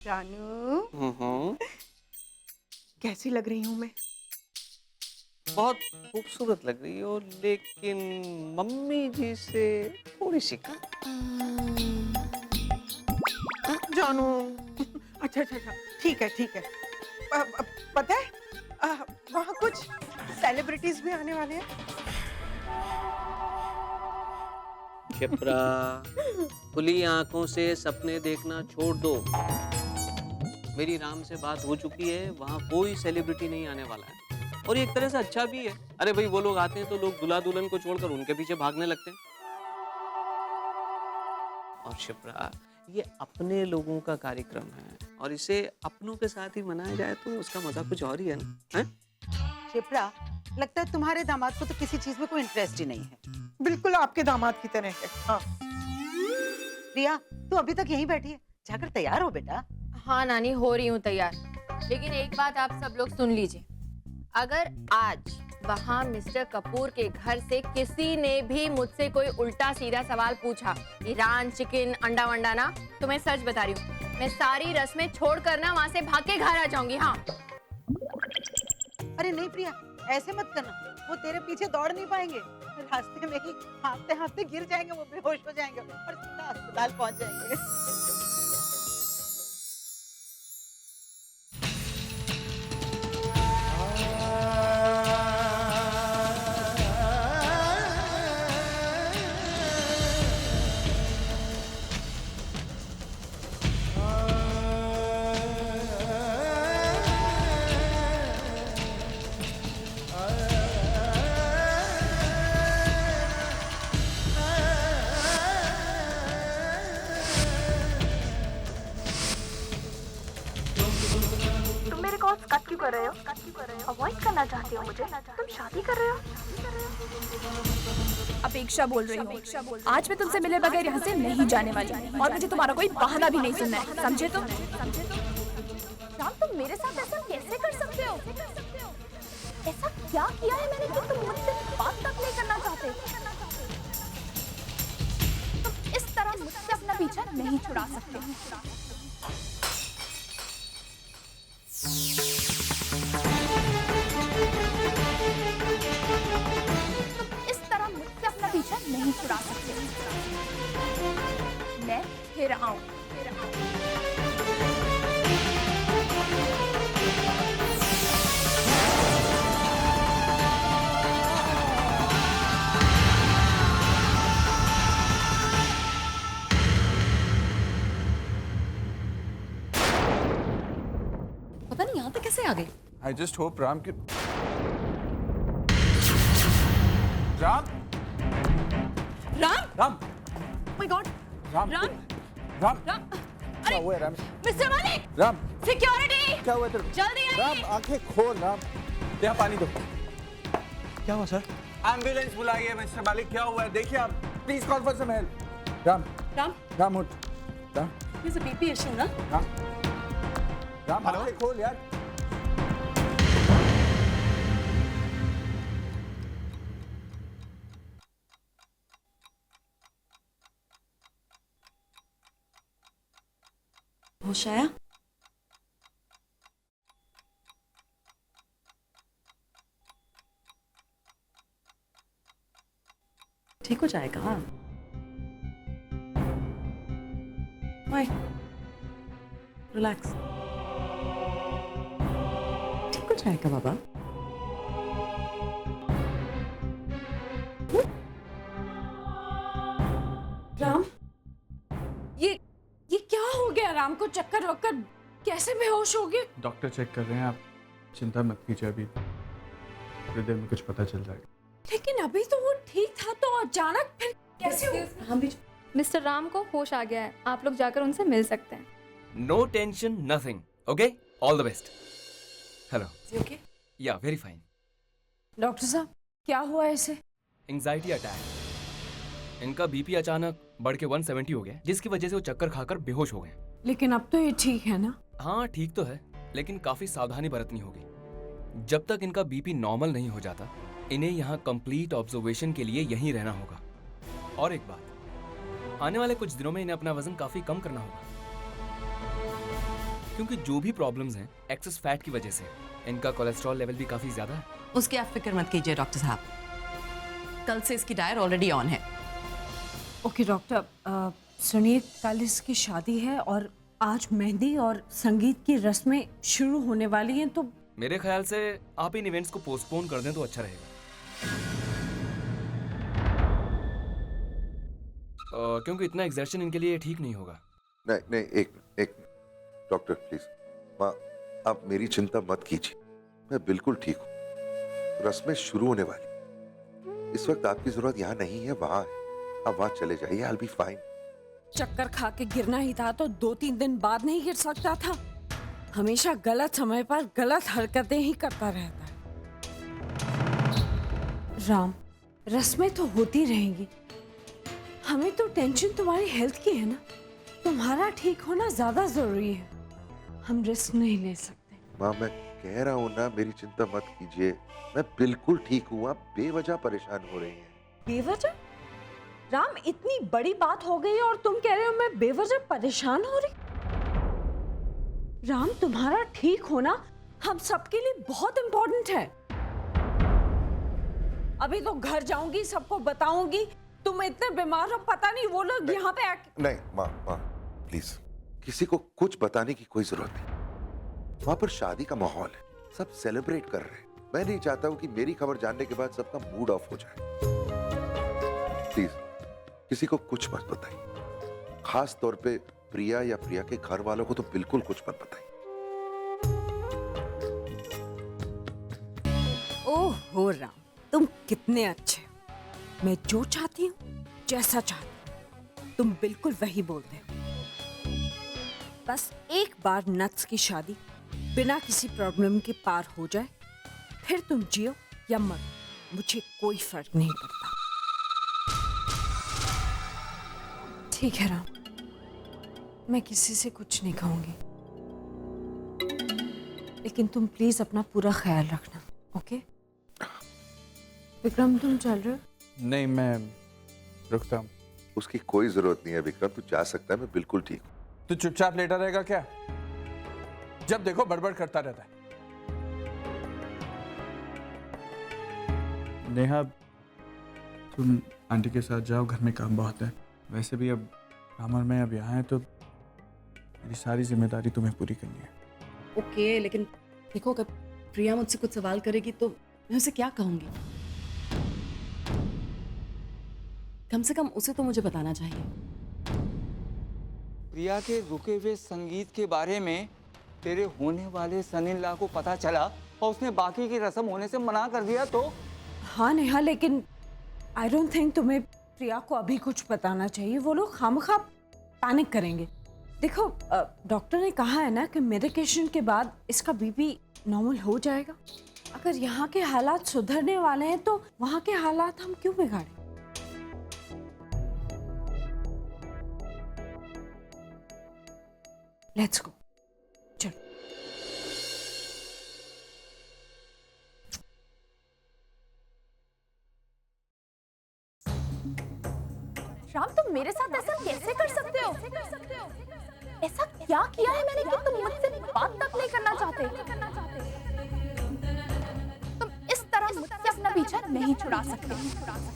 जानू कैसी लग रही हूँ मैं? बहुत खूबसूरत लग रही हो, लेकिन मम्मी जी से थोड़ी सी कम। जानू अच्छा अच्छा अच्छा, ठीक है ठीक है। पता है वहाँ कुछ सेलिब्रिटीज भी आने वाले हैं। क्षिप्रा, खुली आंखों से सपने देखना छोड़ दो। मेरी राम से बात हो चुकी है, वहाँ कोई सेलिब्रिटी नहीं आने वाला है। और ये एक तरह से अच्छा भी है। अरे भाई, वो लोग आते हैं तो लोग दूल्हा दुल्हन को छोड़कर उनके पीछे भागने लगते हैं। और शिप्रा, ये अपने लोगों का कार्यक्रम है और इसे अपनों के साथ ही मनाया जाए तो उसका मजा कुछ और ही है ना। है? शिप्रा, लगता है तुम्हारे दामाद को तो किसी चीज में कोई इंटरेस्ट ही नहीं है। बिल्कुल आपके दामाद की तरह है। हाँ। प्रिया, तू अभी तक यहीं बैठी है, जाकर तैयार हो बेटा। हाँ नानी, हो रही हूँ तैयार। लेकिन एक बात आप सब लोग सुन लीजिए, अगर आज वहाँ मिस्टर कपूर के घर से किसी ने भी मुझसे कोई उल्टा सीधा सवाल पूछा, ईरान चिकन अंडा वंडा ना, तो मैं सच बता रही हूँ, मैं सारी रस्में छोड़कर ना वहाँ से भाग के घर आ जाऊंगी। हाँ। अरे नहीं प्रिया, ऐसे मत करना, वो तेरे पीछे दौड़ नहीं पाएंगे। रास्ते में ही हाँफते हाँफते गिर जाएंगे, वो बेहोश हो जाएंगे और सीधा अस्पताल पहुंच जाएंगे। तुम मेरे कॉल्स कट क्यों कर रहे हो? अवॉइड करना चाहती हो मुझे? तुम शादी कर रहे हो? अपेक्षा बोल रही हूँ। आज मैं तुमसे मिले बगैर यहाँ से नहीं जाने वाली और मुझे तुम्हारा कोई बहाना भी नहीं सुनना है, समझे तुम? राम, तुम मेरे साथ ऐसा कैसे कर सकते हो? ऐसा क्या किया है मैंने कि तुम मुझसे बात तक नहीं करना चाहते? तुम इस तरह मुझसे अपना पीछा नहीं छुड़ा सकते। पीछा नहीं छुड़ा सकते। मैं फिर आऊं। पता नहीं यहाँ तक कैसे आ गए। I just hope राम के राम राम, राम माय गॉड, राम राम, राम राम, क्या हुआ है राम? मिस्टर मालिक, राम सिक्योरिटी, क्या हुआ तेरे? जल्दी आइए। राम आंखें खोल राम, यहाँ पानी दो। क्या हुआ सर? एम्बुलेंस बुलाइए मिस्टर मालिक, क्या हुआ है देखिए आप, please call for some help. Ram Ram, Ram उठ, Ram this is BP issue ना? राम राम आंखें खोल यार। होश आया? ठीक हो जाएगा। हाँ, रिलैक्स, ठीक हो जाएगा बाबा। राम, ये क्या हो गया? राम को चक्कर वक्कर, कैसे बेहोश हो गए? डॉक्टर चेक कर रहे हैं, आप चिंता मत कीजिए, अभी थोड़ी देर में कुछ पता चल जाएगा। लेकिन अभी तो वो ठीक था, तो अचानक फिर कैसे हो? मिस्टर राम को होश आ गया है, आप लोग जाकर उनसे मिल सकते हैं। No tension, nothing, okay? All the best. Hello. Okay? या वेरी फाइन। डॉक्टर साहब, क्या हुआ ऐसे? Anxiety attack. इनका बीपी अचानक बढ़ के 170 हो गया, जिसकी वजह से वो चक्कर खाकर बेहोश हो गए। लेकिन अब तो ये ठीक है ना? हाँ ठीक तो है, लेकिन काफी सावधानी बरतनी होगी। जब तक इनका बीपी नॉर्मल नहीं हो जाता, इन्हें यहाँ कंप्लीट ऑब्जर्वेशन के लिए यहीं रहना होगा। और एक बात, आने वाले कुछ दिनों में इन्हें अपना वजन काफी कम करना होगा। क्योंकि जो भी प्रॉब्लम्स हैं एक्सेस फैट की वजह से है। इनका कोलेस्ट्रॉल लेवल भी काफी ज्यादा है। उसकी आप फिक्र मत कीजिए डॉक्टर साहब, कल से इसकी डायर ऑलरेडी ऑन है। ओके डॉक्टर, सुनिए, कल इसकी शादी है और आज मेहंदी और संगीत की रस्में शुरू होने वाली हैं, तो मेरे ख्याल से आप इन इवेंट्स को पोस्टपोन कर दें तो अच्छा रहेगा। क्योंकि इतना एग्जर्शन इनके लिए ठीक नहीं होगा। नहीं, एक डॉक्टर प्लीज, माँ आप मेरी चिंता मत कीजिए, मैं बिल्कुल ठीक हूँ। रस्में शुरू होने वाली, इस वक्त आपकी जरूरत यहाँ नहीं है, वहाँ है। आप वहाँ चले जाइए, I'll be fine। चक्कर खा के गिरना ही था तो 2-3 दिन बाद नहीं गिर सकता था? हमेशा गलत समय पर गलत हरकतें ही करता रहता है। राम, रस्में तो होती रहेंगी, हमें तो टेंशन तुम्हारी हेल्थ की है ना, तुम्हारा ठीक होना ज्यादा जरूरी है, हम रिस्क नहीं ले सकते। माँ मैं कह रहा हूँ ना, मेरी चिंता मत कीजिए, मैं बिल्कुल ठीक हूँ। आप बेवजह परेशान हो रही हैं। बेवजह? राम, इतनी बड़ी बात हो गई और तुम कह रहे हो मैं बेवजह परेशान हो रही? राम, तुम्हारा ठीक होना हम सबके लिए बहुत इंपॉर्टेंट है। अभी तो घर जाऊंगी, सबको बताऊंगी तुम इतने बीमार हो, पता नहीं वो लोग यहाँ पे नहीं माँ प्लीज, किसी को कुछ बताने की कोई जरूरत नहीं। वहां पर शादी का माहौल है, सब सेलिब्रेट कर रहे हैं। मैं नहीं चाहता हूँ कि मेरी खबर जानने के बाद सबका मूड ऑफ हो जाए। प्लीज किसी को कुछ मत बताइए, खास तौर पे प्रिया या प्रिया के घर वालों को तो बिल्कुल कुछ मत बताइए। ओहो राम, तुम कितने अच्छे हो। मैं जो चाहती हूँ, जैसा चाहती हूँ, तुम बिल्कुल वही बोलते हो। बस एक बार नट्स की शादी बिना किसी प्रॉब्लम के पार हो जाए, फिर तुम जियो या मरो, मुझे कोई फर्क नहीं पड़ता। ठीक है राम, मैं किसी से कुछ नहीं कहूंगी, लेकिन तुम प्लीज अपना पूरा ख्याल रखना, ओके? विक्रम, तुम चल रहे हो? नहीं, मैं रुकता हूँ। उसकी कोई जरूरत नहीं है विक्रम, तू जा सकता है, मैं बिल्कुल ठीक हूँ। तू चुपचाप लेटा रहेगा क्या? जब देखो बड़बड़ करता रहता है। नेहा, तुम आंटी के साथ जाओ, घर में काम बहुत है। वैसे भी अब राम और मैं अब यहाँ हैं, तो मेरी सारी जिम्मेदारी तुम्हें पूरी करनी है। ओके, लेकिन देखो अगर प्रिया मुझसे कुछ सवाल करेगी तो मैं उसे क्या कहूंगी? कम से कम उसे तो मुझे बताना चाहिए। प्रिया के रुके हुए संगीत के बारे में तेरे होने वाले सन-इन-लॉ को पता चला और उसने बाकी की रस्म होने से मना कर दिया तो? हाँ नेहा, लेकिन आई डोंट थिंक तुम्हें प्रिया को अभी कुछ बताना चाहिए। वो लोग खामखा पैनिक करेंगे। देखो, डॉक्टर ने कहा है ना कि मेडिकेशन के बाद इसका बीपी नॉर्मल हो जाएगा। अगर यहाँ के हालात सुधरने वाले हैं तो वहाँ के हालात हम क्यों बिगाड़ें? लेट्स गो, चलो। राम, तुम मेरे साथ ऐसा कैसे कर सकते हो? ऐसा क्या किया है मैंने कि तुम मुझसे बात तक नहीं करना चाहते? तुम इस तरह मुझसे अपना पीछा नहीं छुड़ा सकते।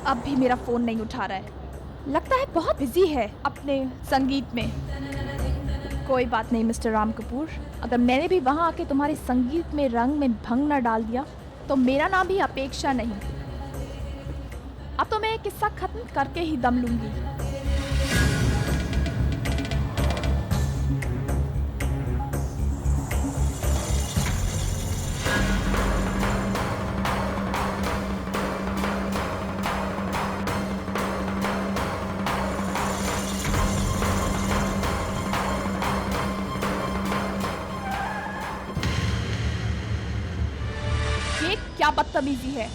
अब भी मेरा फोन नहीं उठा रहा है। लगता है बहुत बिजी है अपने संगीत में। कोई बात नहीं मिस्टर राम कपूर, अगर मैंने भी वहां आके तुम्हारे संगीत में रंग में भंग न डाल दिया तो मेरा नाम भी अपेक्षा नहीं। अब तो मैं ये किस्सा खत्म करके ही दम लूंगी। क्या बदतमीजी है।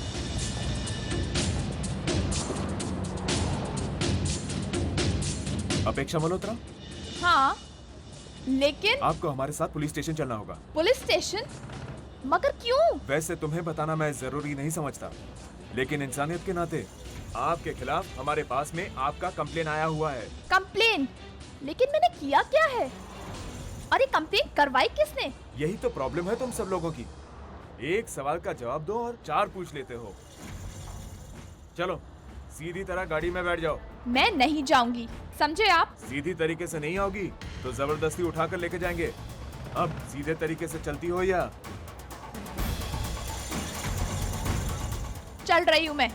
अपेक्षा मल्होत्रा, हाँ, लेकिन आपको हमारे साथ पुलिस स्टेशन चलना होगा। Police station? मगर क्यों? वैसे तुम्हें बताना मैं जरूरी नहीं समझता, लेकिन इंसानियत के नाते आपके खिलाफ हमारे पास में आपका कंप्लेन आया हुआ है। कंप्लेन? लेकिन मैंने किया क्या है? और ये कंप्लेन करवाई किसने? यही तो प्रॉब्लम है तुम सब लोगों की। एक सवाल का जवाब दो और 4 पूछ लेते हो। चलो सीधी तरह गाड़ी में बैठ जाओ। मैं नहीं जाऊंगी, समझे आप? सीधी तरीके से नहीं आओगी तो जबरदस्ती उठाकर लेके जाएंगे। अब सीधे तरीके से चलती हो या? चल रही हूँ मैं।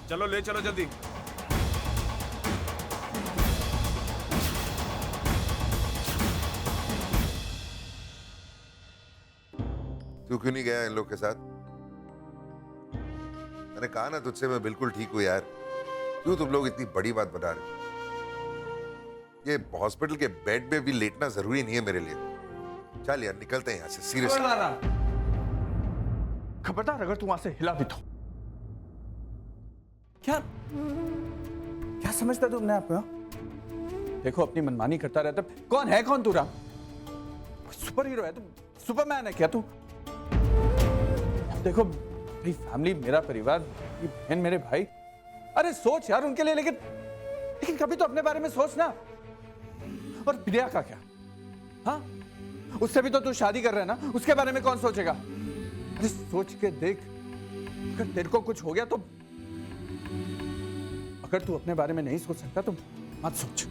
चलो ले चलो जल्दी। तू क्यों नहीं गया इन लोग के साथ? मैंने कहा ना तुझसे मैं बिल्कुल ठीक हूँ यार। क्यों तुम लोग इतनी बड़ी बात बता रहे हो? ये हॉस्पिटल के बेड में भी लेटना जरूरी नहीं है मेरे लिए। चल यार निकलते हैं यहाँ से, सीरियसली। खबरदार अगर तू वहां से हिला भी तो। क्या समझता तू अपने आप को? देखो अपनी मनमानी करता रहता। कौन है कौन तू? राम सुपर हीरो है तू? सुपरमैन है क्या तू? देखो मेरी फैमिली, मेरा परिवार, मेरी बहन, मेरे भाई, अरे सोच यार उनके लिए। लेकिन कभी तो अपने बारे में सोच ना। और प्रिया का क्या? हाँ, उससे भी तो तू शादी कर रहा है ना, उसके बारे में कौन सोचेगा? अरे सोच के देख, अगर तेरे को कुछ हो गया तो। अगर तू अपने बारे में नहीं सोच सकता तो मत सोच,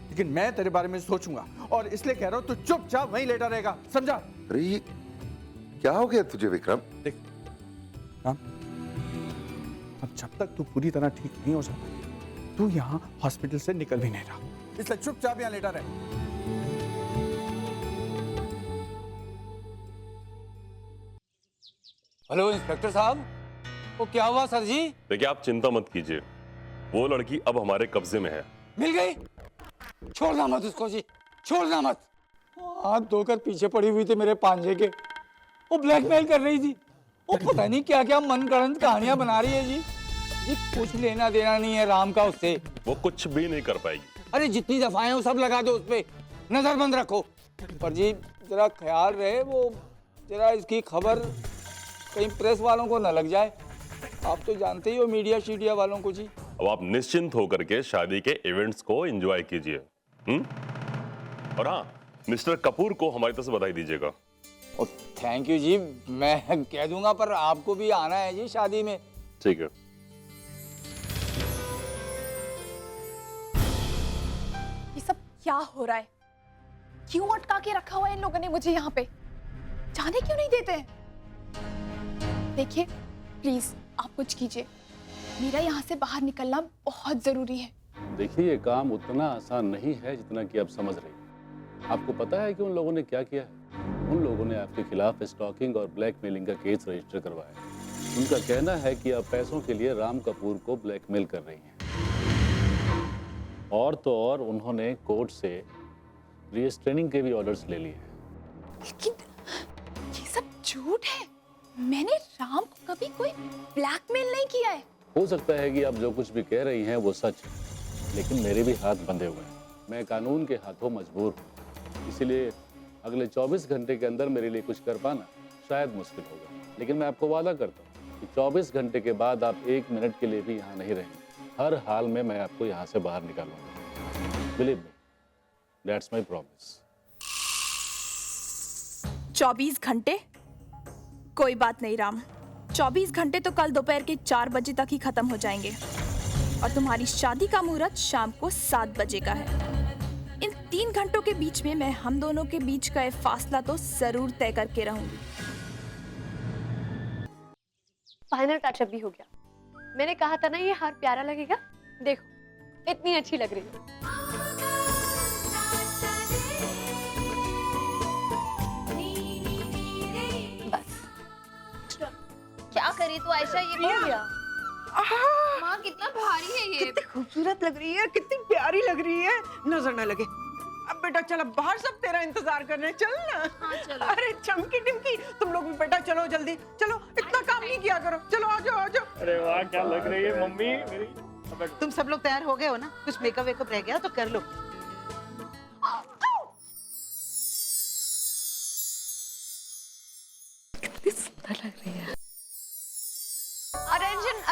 लेकिन मैं तेरे बारे में सोचूंगा। और इसलिए कह रहा हूं तू चुपचाप वहीं लेटा रहेगा, समझा? अरे ये क्या हो गया तुझे विक्रम? देख राम, अब जब तक तू पूरी तरह ठीक नहीं हो जाता, तू यहाँ हॉस्पिटल से निकल भी नहीं रहा, इसलिए चुपचाप यहाँ लेटा रहे। हेलो इंस्पेक्टर साहब, वो क्या हुआ सर जी? देखिए आप चिंता मत कीजिए, वो लड़की अब हमारे कब्जे में है। मिल गई? छोड़ना मत उसको जी, छोड़ना मत। हाथ धोकर पीछे पड़ी हुई थी मेरे पांजे के। वो ब्लैकमेल कर रही थी। वो पता नहीं क्या क्या मनगढ़ंत कहानियां बना रही है जी। जी कुछ लेना देना नहीं है राम का उससे। वो कुछ भी नहीं कर पाएगी। अरे जितनी दफाएं वो सब लगा दो उस पे, नजरबंद रखो। पर जी जरा ख्याल रहे, वो जरा इसकी खबर कहीं प्रेस वालों को न लग जाए। आप तो जानते ही हो मीडिया शीडिया वालों को जी। अब आप निश्चिंत होकर के शादी के इवेंट्स को एंजॉय कीजिए। और हाँ, मिस्टर कपूर को हमारी तरफ से बधाई दीजिएगा। थैंक यू जी, मैं कह दूंगा, पर आपको भी आना है जी शादी में। ठीक है। ये सब क्या हो रहा है? क्यों अटका के रखा हुआ है इन लोगों ने मुझे यहाँ पे? जाने क्यों नहीं देते हैं? देखिए प्लीज आप कुछ कीजिए, मेरा यहाँ से बाहर निकलना बहुत जरूरी है। देखिए ये काम उतना आसान नहीं है जितना कि आप समझ रही हैं। आपको पता है कि उन लोगों ने क्या किया है? उन लोगों ने आपके खिलाफ स्टॉकिंग और ब्लैकमेलिंग का केस रजिस्टर करवाया। उनका कहना है कि आप पैसों के लिए राम कपूर को ब्लैकमेल कर रही हैं। और तो और उन्होंने कोर्ट से रिस्ट्रेनिंग के भी ऑर्डर्स ले लिए हैं। लेकिन ये सब झूठ है, मैंने राम को कभी कोई ब्लैकमेल नहीं किया है। हो सकता है कि आप जो कुछ भी कह रही हैं वो सच है, लेकिन मेरे भी हाथ बंधे हुए हैं। मैं कानून के हाथों मजबूर हूँ, इसीलिए अगले 24 घंटे के अंदर मेरे लिए कुछ कर पाना शायद मुश्किल होगा। लेकिन मैं आपको वादा करता हूँ कि 24 घंटे के बाद आप 1 मिनट के लिए भी यहाँ नहीं रहेंगे। हर हाल में मैं आपको यहाँ से बाहर निकालूंगा। Believe me, that's my promise. 24 घंटे? कोई बात नहीं राम, 24 घंटे तो कल दोपहर के 4 बजे तक ही खत्म हो जाएंगे और तुम्हारी शादी का मुहूर्त शाम को 7 बजे का है। इन 3 घंटों के बीच में मैं हम दोनों के बीच का फासला तो जरूर तय करके रहूंगी। फाइनल टचअप भी हो गया। मैंने कहा था ना ये हार प्यारा लगेगा, देखो इतनी अच्छी लग रही है। क्या करी तू आयशा? ये हो गया। माँ कितना भारी है ये। कितनी खूबसूरत लग रही है, कितनी प्यारी लग रही है, नजर ना लगे। अब बेटा चलो बाहर, सब तेरा इंतजार कर रहे हैं, चल ना। हाँ, चलो। अरे चमकी टिमकी, तुम लोग भी बेटा चलो जल्दी, चलो इतना काम नहीं किया करो, चलो आ जाओ आ जाओ। अरे वाह क्या लग रही है मम्मी मेरी। तुम सब लोग तैयार हो गए हो ना? कुछ मेकअप वेकअप रह गया तो कर लो।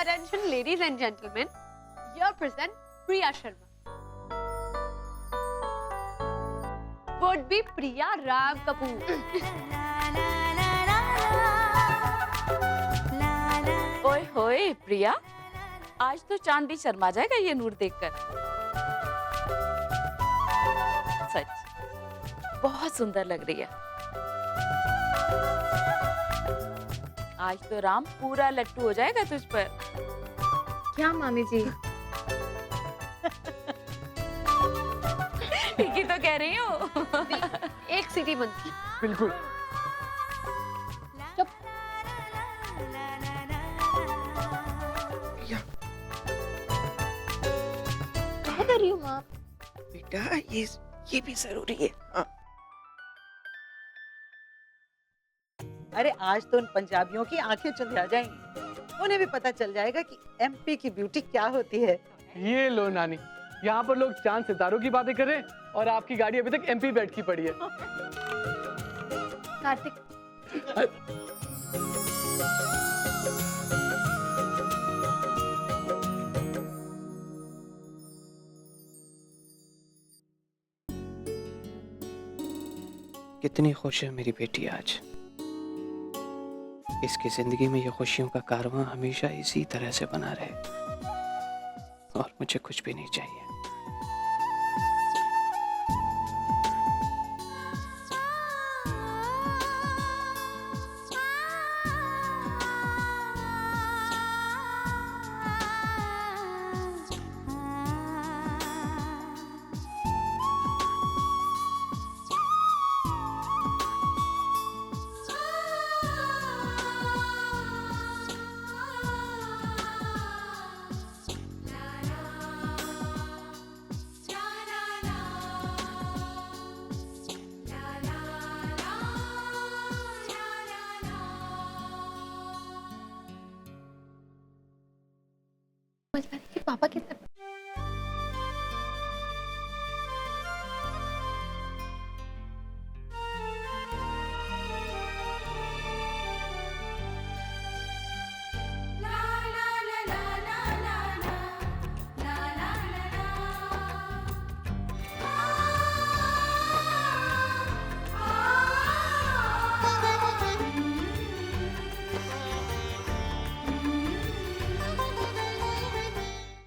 Attention, ladies and gentlemen. Here present Priya Sharma. Would be Priya Ram Kapoor. ओए होए प्रिया, आज तो चांद भी शर्मा जाएगा ये नूर देखकर। सच बहुत सुंदर लग रही है। आज तो राम पूरा लट्टू हो जाएगा तुझ पर। क्या मामी जी? ठीक ही तो कह रही हूँ। एक सीटी बनती। बिल्कुल। क्या कर रही हो माँ? बेटा ये भी जरूरी है। हाँ। अरे आज तो उन पंजाबियों की आंखें चुंधिया जाएंगी। उन्हें भी पता चल जाएगा कि एमपी की ब्यूटी क्या होती है। ये लो नानी, यहाँ पर लोग चांद सितारों की बातें कर रहे हैं और आपकी गाड़ी अभी तक एमपी बैठ की पड़ी है। कार्तिक, कितनी खुश है मेरी बेटी आज। इसकी जिंदगी में ये खुशियों का कारवां हमेशा इसी तरह से बना रहे और मुझे कुछ भी नहीं चाहिए। पापा कितने